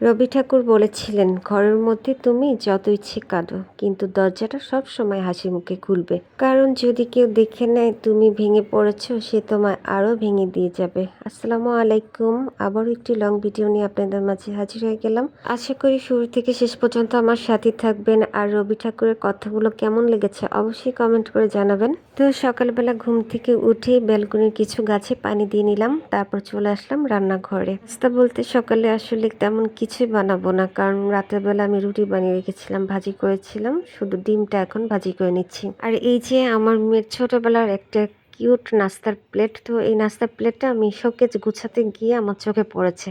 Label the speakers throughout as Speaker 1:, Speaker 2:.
Speaker 1: রবি ঠাকুর বলেছিলেন, ঘরের মধ্যে তুমি যত ইচ্ছে কাঁদো, কিন্তু দরজাটা সব সময় হাসি মুখে খুলবে। কারণ যদি কেউ দেখে নেয় তুমি ভেঙে পড়েছো, সে তোমায় আরও ভেঙে দিয়ে যাবে। আসসালামু আলাইকুম। আবারও একটি লং ভিডিও নিয়ে আপনাদের মাঝে হাজির হয়ে গেলাম। আশা করি শুরু থেকে শেষ পর্যন্ত আমার সাথে থাকবেন। আর রবি ঠাকুরের কথাগুলো কেমন লেগেছে অবশ্যই কমেন্ট করে জানাবেন। তো সকালবেলা ঘুম থেকে উঠে ব্যালকনির কিছু গাছে পানি দিয়ে নিলাম, তারপর চলে আসলাম রান্নাঘরে। রাস্তা বলতে সকালে আসলে তেমন কিছুই বানাবো না, কারণ রাতের বেলা আমি রুটি বানিয়ে রেখেছিলাম, ভাজি করেছিলাম, শুধু ডিমটা এখন ভাজি করে নিচ্ছি। আর এই যে আমার মেয়ের ছোটবেলার একটা কিউট নাস্তার প্লেট, তো এই নাস্তার প্লেটটা আমি শোকেজ গুছাতে গিয়ে আমার চোখে পড়েছে,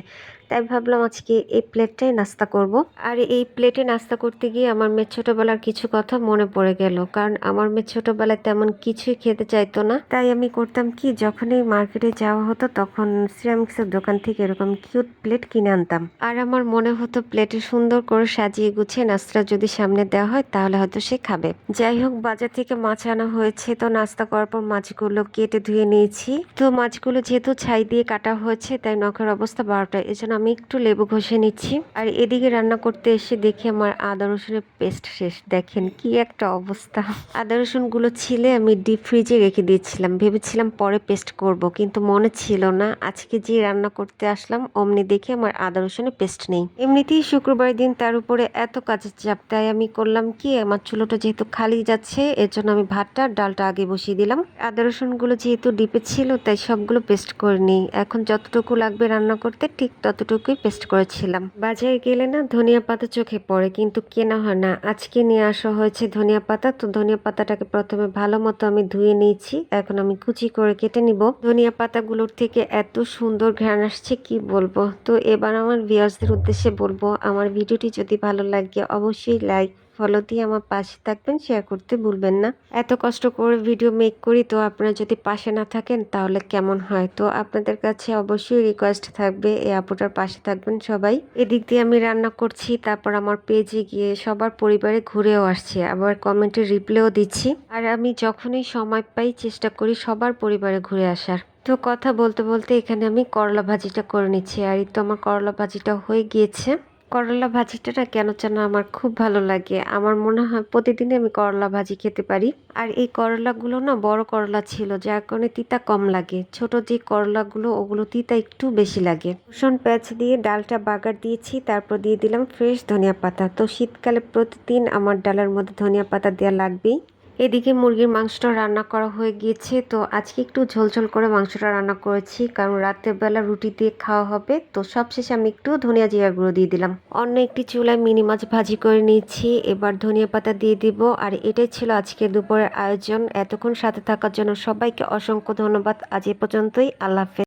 Speaker 1: তাই ভাবলাম আজকে এই প্লেটটাই নাস্তা করব। আর এই প্লেটে নাস্তা করতে গিয়ে আমার মেয়ের ছোটবেলার কিছু কথা মনে পড়ে গেল, কারণ আমার মেয়ে ছোটবেলায় তেমন কিছুই খেতে চাইতো না। তাই আমি করতাম কি, যখনই মার্কেটে যাওয়া হতো তখন সিরামিক্সের দোকান থেকে এরকম কিউট প্লেট কিনে আনতাম। আর আমার মনে হতো প্লেটে সুন্দর করে সাজিয়ে গুছিয়ে নাস্তা যদি সামনে দেওয়া হয় তাহলে হয়তো সে খাবে। যাই হোক, বাজার থেকে মাছ আনা হয়েছে, তো নাস্তা করার পর মাছগুলো কেটে ধুয়ে নিয়েছি। তো মাছগুলো যেহেতু ছাই দিয়ে কাটা হয়েছে তাই নখের অবস্থা 12টা, এজন্য আমি একটু লেবু ঘষে নিচ্ছি। আর এদিকে রান্না করতে এসে দেখি আমার আদা রসুনের পেস্ট শেষ। দেখেন কি একটা অবস্থা। আদা রসুন গুলো ছিলে আমি ডিপ ফ্রিজে রেখে দিয়েছিলাম, ভেবেছিলাম পরে পেস্ট করব, কিন্তু মনে ছিল না। আজকে যে রান্না করতে আসলাম অমনি দেখে আমার আদা রসুনের পেস্ট নেই। এমনিতেই শুক্রবার দিন, তার উপরে এত কাজের চাপ, তাই আমি করলাম কি, আমার চুলোটা যেহেতু খালি যাচ্ছে এর জন্য আমি ভাতটা ডালটা আগে বসিয়ে দিলাম। আদা রসুন গুলো যেহেতু ডিপে ছিল তাই সবগুলো পেস্ট করে নিই। এখন যতটুকু লাগবে রান্না করতে ঠিক ততটুকুই পেস্ট করেছিলাম। বাজারে গেলে না ধনিয়া পাতা চোখে পড়ে, কিন্তু কেনা হয় না। আজকে নিয়ে আসা হয়েছে ধনিয়া পাতা, তো ধনিয়া পাতাটাকে প্রথমে ভালো মতো আমি ধুয়ে নিয়েছি, এখন আমি কুচি করে কেটে নিব। ধনিয়া পাতাগুলোর থেকে এত সুন্দর ঘ্রাণ আসছে কি বলবো। তো এবার আমার ভিউয়ার্সদের উদ্দেশ্যে বলবো, আমার ভিডিওটি যদি ভালো লাগে অবশ্যই লাইক ফলো দিয়ে আমার পাশে থাকবেন, শেয়ার করতে ভুলবেন না। এত কষ্ট করে ভিডিও মেক করি, তো আপনারা যদি পাশে না থাকেন তাহলে কেমন হয়। তো আপনাদের কাছে অবশ্যই রিকোয়েস্ট থাকবে এই আপুটার পাশে থাকবেন সবাই। এদিক দিয়ে আমি রান্না করছি, তারপর আমার পেজে গিয়ে সবার পরিবারে ঘুরেও আসছি, আবার কমেন্টে রিপ্লাইও দিচ্ছি। আর আমি যখনই সময় পাই চেষ্টা করি সবার পরিবারে ঘুরে আসার। তো কথা বলতে বলতে এখানে আমি করলা ভাজিটা করে নিচ্ছি। আর এই তো আমার করলা ভাজিটা হয়ে গিয়েছে। করলা ভাজিটা না কেন যেন আমার খুব ভালো লাগে, আমার মনে হয় প্রতিদিনই আমি করলা ভাজি খেতে পারি। আর এই করলাগুলো না বড় করলা ছিল, যার কারণে তিতা কম লাগে। ছোট যে করলাগুলো ওগুলো তিতা একটু বেশি লাগে। রসুন পেঁয়াজ দিয়ে ডালটা বাগার দিয়েছি, তারপর দিয়ে দিলাম ফ্রেশ ধনিয়া পাতা। তো শীতকালে প্রতিদিন আমার ডালের মধ্যে ধনিয়া পাতা দেওয়া লাগবেই। এদিকে মুরগির মাংসটা রান্না করা হয়ে গিয়েছে। তো আজকে একটু ঝোলঝোল করে মাংসটা রান্না করেছি, কারণ রাতের বেলা রুটি দিয়ে খাওয়া হবে। তো সবশেষে আমি একটু ধনিয়া জিরা গুঁড়ো দিয়ে দিলাম। অন্য একটি চুলায় মিনি মাছ ভাজি করে নিয়েছি, এবার ধনিয়া পাতা দিয়ে দিব। আর এটাই ছিল আজকে দুপুরের আয়োজন। এতক্ষণ সাথে থাকার জন্য সবাইকে অসংখ্য ধন্যবাদ। আজ এ পর্যন্তই। আল্লাহ হাফেজ।